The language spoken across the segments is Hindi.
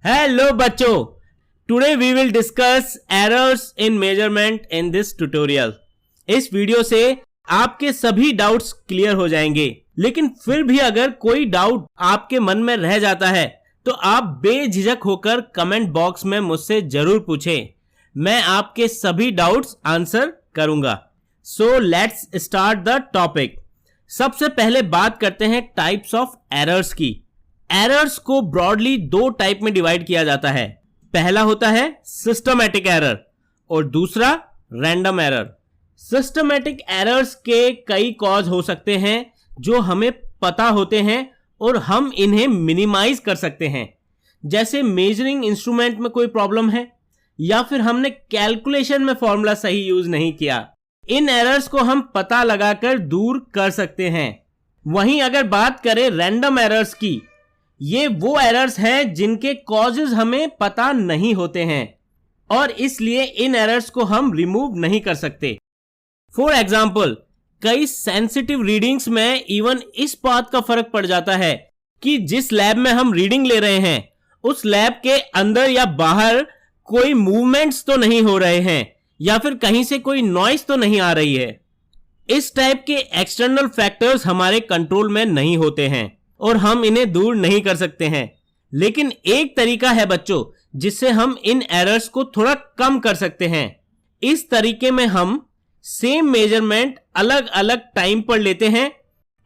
Hello बच्चों, today we will discuss errors in measurement in this tutorial. इस वीडियो से आपके सभी डाउट्स क्लियर हो जाएंगे, लेकिन फिर भी अगर कोई डाउट आपके मन में रह जाता है तो आप बेझिझक होकर कमेंट बॉक्स में मुझसे जरूर पूछें। मैं आपके सभी डाउट्स आंसर करूंगा। So let's start the topic. सबसे पहले बात करते हैं टाइप्स ऑफ एरर्स की। एरर्स को ब्रॉडली दो टाइप में डिवाइड किया जाता है। पहला होता है सिस्टमैटिक एरर और दूसरा रैंडम एरर। सिस्टमैटिक एरर्स के कई कॉज हो सकते हैं जो हमें पता होते हैं और हम इन्हें मिनिमाइज कर सकते हैं। जैसे मेजरिंग इंस्ट्रूमेंट में कोई प्रॉब्लम है या फिर हमने कैलकुलेशन में फॉर्मूला सही यूज नहीं किया। इन एरर्स को हम पता लगाकर दूर कर सकते हैं। वहीं अगर बात करें रैंडम एरर्स की, ये वो एरर्स हैं जिनके कॉजेज हमें पता नहीं होते हैं और इसलिए इन एरर्स को हम रिमूव नहीं कर सकते। फॉर एग्जाम्पल, कई सेंसिटिव रीडिंग्स में इवन इस बात का फर्क पड़ जाता है कि जिस लैब में हम रीडिंग ले रहे हैं उस लैब के अंदर या बाहर कोई मूवमेंट्स तो नहीं हो रहे हैं या फिर कहीं से कोई नॉइस तो नहीं आ रही है। इस टाइप के एक्सटर्नल फैक्टर्स हमारे कंट्रोल में नहीं होते हैं और हम इन्हें दूर नहीं कर सकते हैं। लेकिन एक तरीका है बच्चों जिससे हम इन एरर्स को थोड़ा कम कर सकते हैं। इस तरीके में हम सेम मेजरमेंट अलग अलग टाइम पर लेते हैं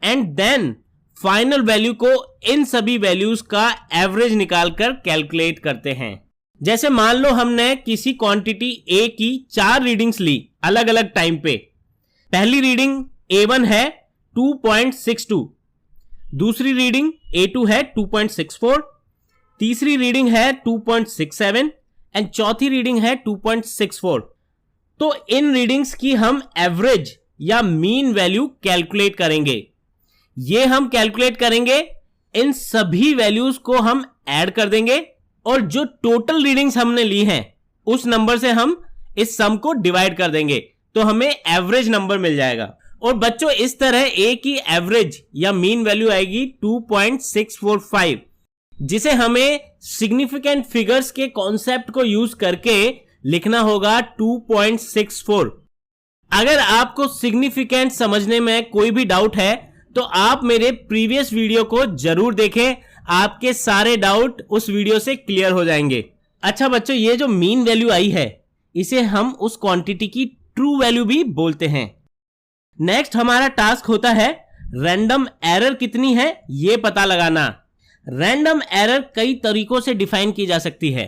एंड देन फाइनल वैल्यू को इन सभी वैल्यूज का एवरेज निकालकर कैलकुलेट करते हैं। जैसे मान लो हमने किसी क्वांटिटी A की 4 रीडिंग्स ली अलग अलग टाइम पे। पहली रीडिंग A1 है 2.62, दूसरी रीडिंग A2 है 2.64, तीसरी रीडिंग है 2.67 एंड चौथी रीडिंग है 2.64। तो इन रीडिंग्स की हम एवरेज या मीन वैल्यू कैलकुलेट करेंगे। ये हम कैलकुलेट करेंगे, इन सभी वैल्यूज को हम ऐड कर देंगे और जो टोटल रीडिंग्स हमने ली हैं उस नंबर से हम इस सम को डिवाइड कर देंगे तो हमें एवरेज नंबर मिल जाएगा। और बच्चों इस तरह A की एवरेज या मीन वैल्यू आएगी 2.645, जिसे हमें सिग्निफिकेंट फिगर्स के कॉन्सेप्ट को यूज करके लिखना होगा 2.64। अगर आपको सिग्निफिकेंट समझने में कोई भी डाउट है तो आप मेरे प्रीवियस वीडियो को जरूर देखें, आपके सारे डाउट उस वीडियो से क्लियर हो जाएंगे। अच्छा बच्चों, ये जो मीन वैल्यू आई है इसे हम उस क्वांटिटी की ट्रू वैल्यू भी बोलते हैं। नेक्स्ट हमारा टास्क होता है रैंडम एरर कितनी है ये पता लगाना। रैंडम एरर कई तरीकों से डिफाइन की जा सकती है।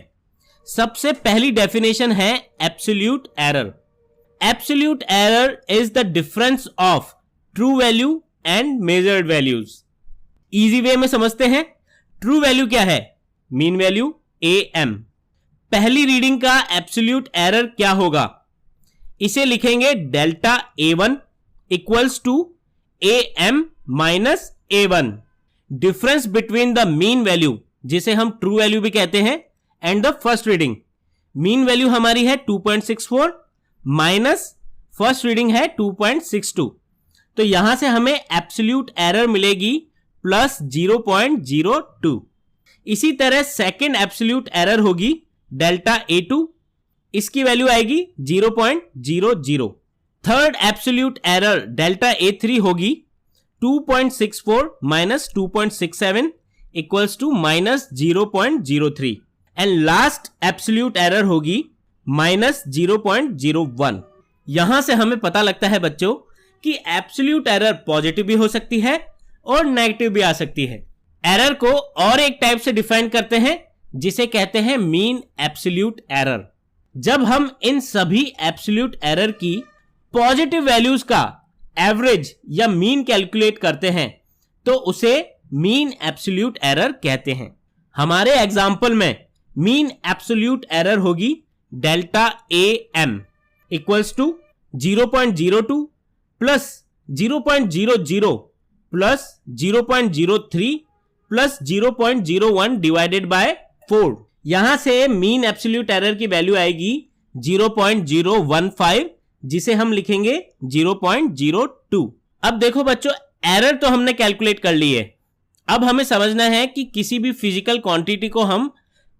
सबसे पहली डेफिनेशन है absolute error. Absolute error is the difference of true value and measured values. Easy way में समझते हैं। ट्रू वैल्यू क्या है? Mean value AM। पहली रीडिंग का एब्सोल्यूट एरर क्या होगा? इसे लिखेंगे delta A1 equals to AM minus A1। Difference between the mean value, जिसे हम ट्रू वैल्यू भी कहते हैं, and the first reading. Mean value हमारी है 2.64 माइनस फर्स्ट रीडिंग है 2.62। तो यहां से हमें एब्सोल्यूट एरर मिलेगी प्लस 0.02। इसी तरह सेकेंड एब्सोल्यूट एरर होगी डेल्टा A2, इसकी वैल्यू आएगी 0.00। Third absolute error delta A3 होगी 2.64 minus 2.67 equals to minus 0.03 and last absolute error होगी माइनस 0.01। यहां से हमें पता लगता है बच्चों कि एब्सोल्यूट एरर पॉजिटिव भी हो सकती है और नेगेटिव भी आ सकती है। एरर को और एक टाइप से डिफाइन करते हैं जिसे कहते हैं मीन एब्सोल्यूट एरर। जब हम इन सभी एब्सोल्यूट एरर की पॉजिटिव वैल्यूज का एवरेज या मीन कैलकुलेट करते हैं तो उसे मीन एब्सोल्यूट एरर कहते हैं। हमारे एग्जाम्पल में मीन एब्सोल्यूट एरर होगी delta AM equals to 0.02 plus 0.00 plus 0.03 plus 0.01 divided by 4। यहां से मीन एब्सोल्यूट एरर की वैल्यू आएगी 0.015, जिसे हम लिखेंगे 0.02। अब देखो बच्चों, एरर तो हमने कैलकुलेट कर ली है। अब हमें समझना है कि किसी भी फिजिकल क्वांटिटी को हम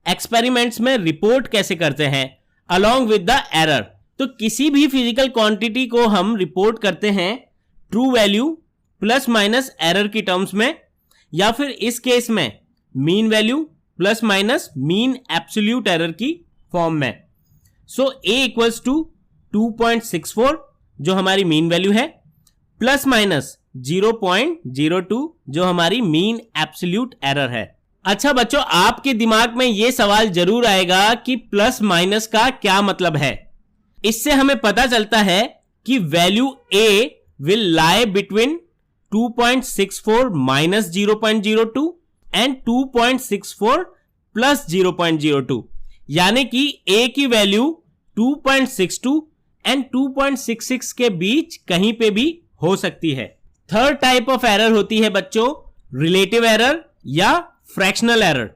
एक्सपेरिमेंट्स में रिपोर्ट कैसे करते हैं अलॉन्ग विद द एरर। तो किसी भी फिजिकल क्वांटिटी को हम रिपोर्ट करते हैं true value plus minus error की टर्म्स में, या फिर इस केस में mean value plus minus mean absolute error की फॉर्म में। सो ए इक्वल्स टू 2.64 जो हमारी मीन वैल्यू है, प्लस माइनस 0.02 जो हमारी मीन एब्सोल्यूट एरर है। अच्छा बच्चों, आपके दिमाग में यह सवाल जरूर आएगा कि प्लस माइनस का क्या मतलब है। इससे हमें पता चलता है कि value a will lie between 2.64 minus 0.02 and 2.64 plus 0.02, यानी कि a की वैल्यू 2.62 एंड 2.66 के बीच कहीं पे भी हो सकती है। थर्ड टाइप ऑफ एरर होती है बच्चों रिलेटिव एरर या फ्रैक्शनल एरर।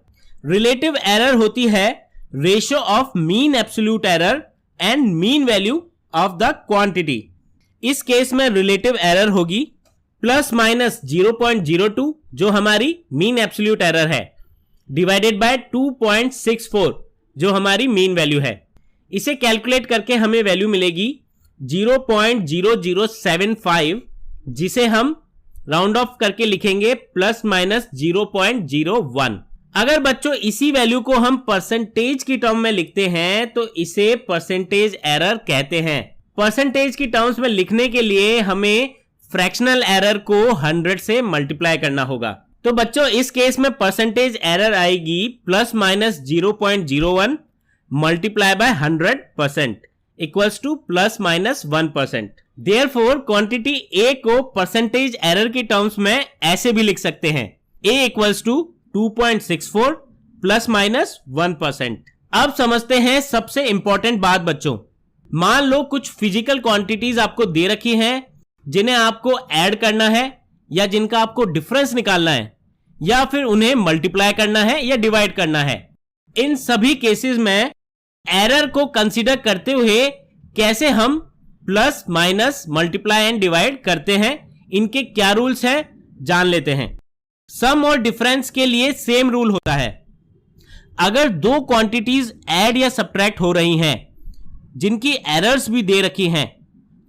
रिलेटिव एरर होती है ratio of mean absolute error and mean value of the quantity. इस केस में रिलेटिव एरर होगी प्लस माइनस 0.02 जो हमारी मीन एब्सोल्यूट एरर है, डिवाइडेड बाय 2.64 जो हमारी मीन वैल्यू है। इसे कैलकुलेट करके हमें वैल्यू मिलेगी 0.0075, जिसे हम राउंड ऑफ करके लिखेंगे प्लस माइनस 0.01। अगर बच्चों इसी वैल्यू को हम परसेंटेज की टर्म में लिखते हैं तो इसे परसेंटेज एरर कहते हैं। परसेंटेज की टर्म्स में लिखने के लिए हमें फ्रैक्शनल एरर को 100 से मल्टीप्लाई करना होगा। तो बच्चों इस केस में परसेंटेज एरर आएगी plus minus 0.01 multiply by 100% equals to plus minus 1%। Therefore quantity A को परसेंटेज एरर की टर्म्स में ऐसे भी लिख सकते हैं, A equals to 2.64 plus minus 1%। अब समझते हैं सबसे इंपॉर्टेंट बात बच्चों। मान लो कुछ फिजिकल क्वांटिटीज आपको दे रखी हैं जिन्हें आपको ऐड करना है या जिनका आपको डिफरेंस निकालना है या फिर उन्हें मल्टीप्लाई करना है या डिवाइड करना है। इन सभी केसेस में एरर को कंसीडर करते हुए कैसे हम plus minus multiply and divide करते हैं, इनके क्या रूल्स हैं जान लेते हैं। सम और डिफरेंस के लिए सेम रूल होता है। अगर दो क्वांटिटीज ऐड या सब्ट्रैक्ट हो रही हैं जिनकी एरर्स भी दे रखी हैं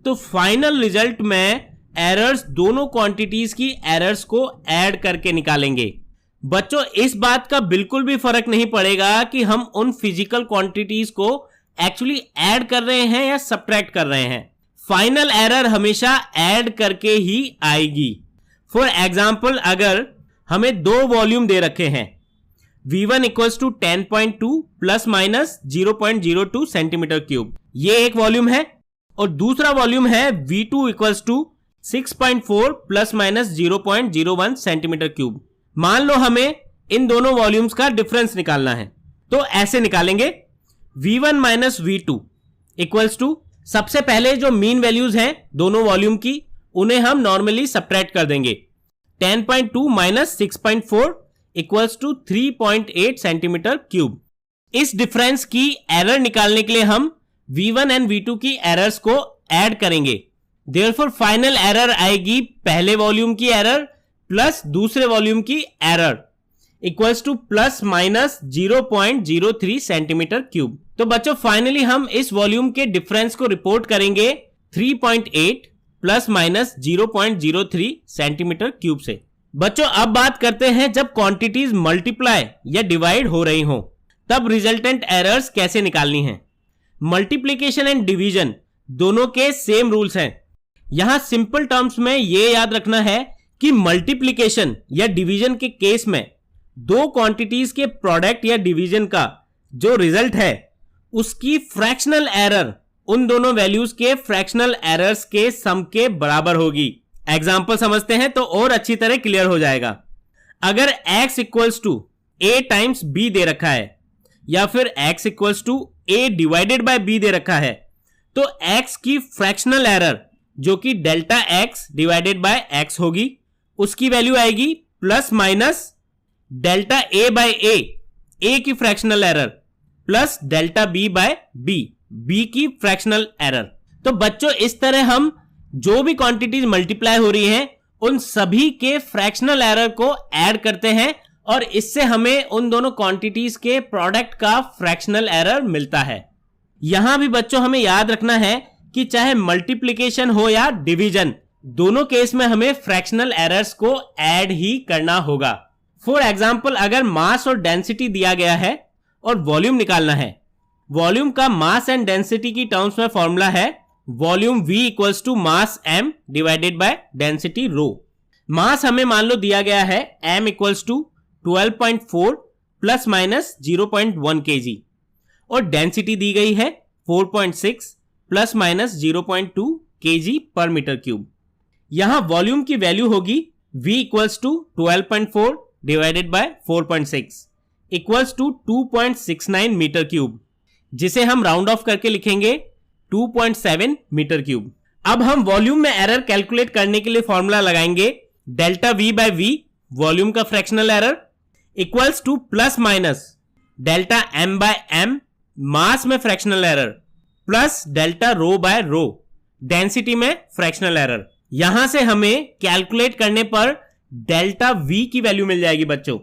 तो फाइनल रिजल्ट में एरर्स दोनों क्वांटिटीज की एरर्स को ऐड करके निकालेंगे। बच्चों इस बात का बिल्कुल भी फर्क नहीं पड़ेगा कि हम उन फिजिकल क्वांटिटीज को एक्चुअली ऐड कर रहे हैं या सब्ट्रैक्ट कर रहे हैं, फाइनल एरर हमेशा ऐड करके ही आएगी। फॉर एग्जाम्पल अगर हमें दो वॉल्यूम दे रखे हैं V1 equals to 10.2 plus minus 0.02 centimetre cube, ये एक वॉल्यूम है, और दूसरा वॉल्यूम है V2 equals to 6.4 plus minus 0.01 centimetre cube. मान लो हमें इन दोनों वॉल्यूम्स का डिफरेंस निकालना है, तो ऐसे निकालेंगे V1 minus V2 equals to, सबसे पहले जो मीन वैल्यूज हैं दोनों वॉल्यूम की उन्हें हम नॉर्मली सब्ट्रैक्ट कर देंगे। 10.2 minus 6.4 equals to 3.8 centimetre cube. इस डिफरेंस की एरर निकालने के लिए हम V1 एंड V2 की एरर्स को ऐड करेंगे। देयरफॉर फाइनल एरर आएगी पहले वॉल्यूम की एरर प्लस दूसरे वॉल्यूम की error equals to plus minus 0.03 centimetre cube. तो बच्चों फाइनली हम इस वॉल्यूम के डिफरेंस को रिपोर्ट करेंगे 3.8 प्लस माइनस 0.03 सेंटीमीटर क्यूब से। बच्चों अब बात करते हैं जब क्वांटिटीज मल्टीप्लाई या डिवाइड हो रही हो तब रिजल्टेंट एरर्स कैसे निकालनी है। मल्टीप्लीकेशन एंड डिवीजन दोनों के सेम रूल्स हैं। यहां सिंपल टर्म्स में यह याद रखना है कि मल्टीप्लीकेशन या डिवीजन के केस में दो क्वांटिटीज के प्रोडक्ट या डिवीजन का जो रिजल्ट है उसकी फ्रैक्शनल एरर उन दोनों वैल्यूज के फ्रैक्शनल एरर्स के सम के बराबर होगी। एग्जाम्पल समझते हैं तो और अच्छी तरह क्लियर हो जाएगा। अगर x equals to a times b दे रखा है या फिर x equals to a divided by b दे रखा है तो x की फ्रैक्शनल एरर जो कि delta x divided by x होगी, उसकी वैल्यू आएगी plus minus delta a by a की fractional error plus delta b by b की फ्रैक्शनल एरर। तो बच्चों इस तरह हम जो भी क्वांटिटीज मल्टीप्लाई हो रही हैं उन सभी के फ्रैक्शनल एरर को ऐड करते हैं और इससे हमें उन दोनों क्वांटिटीज के प्रोडक्ट का फ्रैक्शनल एरर मिलता है। यहां भी बच्चों हमें याद रखना है कि चाहे मल्टीप्लिकेशन हो या डिवीजन, दोनों केस में हमें फ्रैक्शनल एरर्स को ऐड ही करना होगा। फॉर एग्जाम्पल, अगर मास और डेंसिटी दिया गया है और वॉल्यूम निकालना है, वॉल्यूम का मास एंड डेंसिटी की टर्म्स में फॉर्मूला है volume V equals to mass m divided by density rho. Mass हमें मान लो दिया गया है m equals to 12.4 plus minus 0.1 kg और डेंसिटी दी गई है 4.6 प्लस माइनस 0.2 kg पर मीटर क्यूब। यहां वॉल्यूम की वैल्यू होगी V equals to 12.4 divided by 4.6 equals to 2.69 metre cube, जिसे हम राउंड ऑफ करके लिखेंगे 2.7 मीटर क्यूब। अब हम वॉल्यूम में एरर कैलकुलेट करने के लिए फॉर्मूला लगाएंगे delta V by V, volume का fractional error, equals to plus minus delta M by M, mass में fractional error, plus delta rho by rho, density में फ्रैक्शनल एरर। यहां से हमें कैलकुलेट करने पर डेल्टा V की वैल्यू मिल जाएगी बच्चों,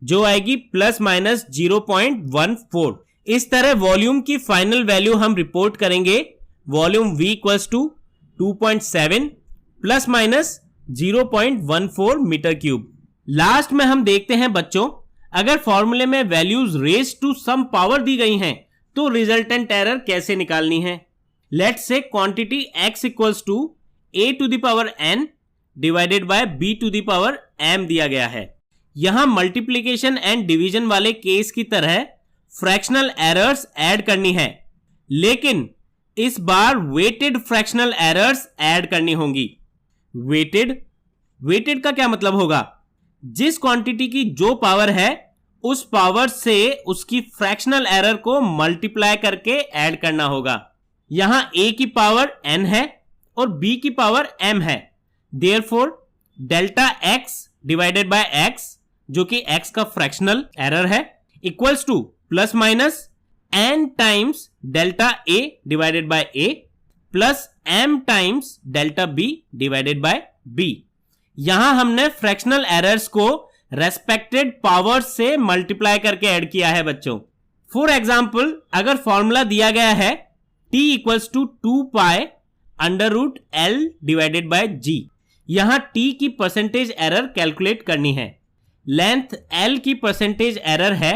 जो आएगी प्लस माइनस 0.14। इस तरह वॉल्यूम की फाइनल वैल्यू हम रिपोर्ट करेंगे volume V equals to 2.7 plus minus 0.14 metre cube. Last में हम देखते हैं बच्चों, अगर फॉर्मूले में values raise to some power दी गई हैं तो रिजल्टेंट एरर कैसे निकालनी है। Let's say quantity x equals to a to the power n divided by b to the power m दिया गया है। यहां मल्टीप्लिकेशन एंड डिवीजन वाले केस की तरह फ्रैक्शनल एरर्स ऐड करनी है, लेकिन इस बार वेटेड फ्रैक्शनल एरर्स ऐड करनी होंगी। वेटेड का क्या मतलब होगा? जिस क्वांटिटी की जो पावर है उस पावर से उसकी फ्रैक्शनल एरर को मल्टीप्लाई करके ऐड करना होगा। यहां a की पावर n है और b की पावर m है, therefore delta x divided by x, जो कि x का फ्रैक्शनल एरर है, equals to plus minus n times delta a divided bye a plus m times delta b divided by b। यहां हमने फ्रैक्शनल एरर्स को रेस्पेक्टेड पावर से मल्टीप्लाई करके ऐड किया है बच्चों। फॉर एग्जाम्पल, अगर फॉर्मूला दिया गया है t equals to 2 pi under root l divided by g, यहां t की परसेंटेज एरर कैलकुलेट करनी है। लेंथ l की परसेंटेज एरर है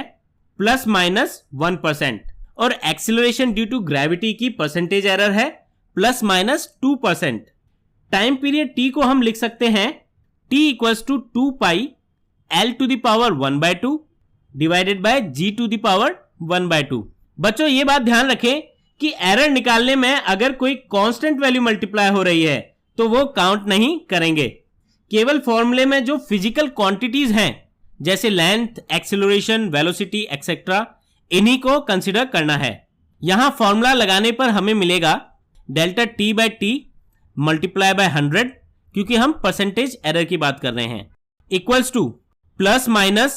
प्लस माइनस 1% और एक्सीलरेशन ड्यू टू ग्रेविटी की परसेंटेज एरर है plus minus 2%। Time period t को हम लिख सकते हैं t equals to 2 pi l to the power 1/2 divided by g to the power 1/2। बच्चों ये बात ध्यान रखें कि एरर निकालने में अगर कोई कांस्टेंट वैल्यू मल्टीप्लाई हो रही है तो वो काउंट नहीं करेंगे। केवल फॉर्मूले में जो फिजिकल क्वांटिटीज हैं जैसे लेंथ, एक्सीलरेशन, वेलोसिटी एक्सेट्रा, इन्हीं को कंसीडर करना है। यहां फॉर्मूला लगाने पर हमें मिलेगा delta t by t multiply by 100, क्योंकि हम परसेंटेज एरर की बात कर रहे हैं, equals to plus minus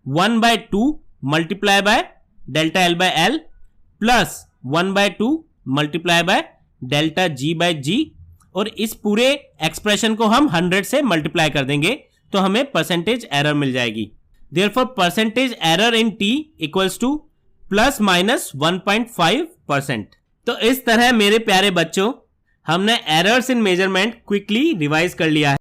1/2 multiply by delta l by l plus 1/2 multiply by delta g by g, और इस पूरे एक्सप्रेशन को हम 100 से मल्टीप्लाई कर देंगे तो हमें परसेंटेज एरर मिल जाएगी। Therefore percentage error in t equals to plus minus 1.5%। तो इस तरह मेरे प्यारे बच्चों हमने errors in measurement quickly revise कर लिया है।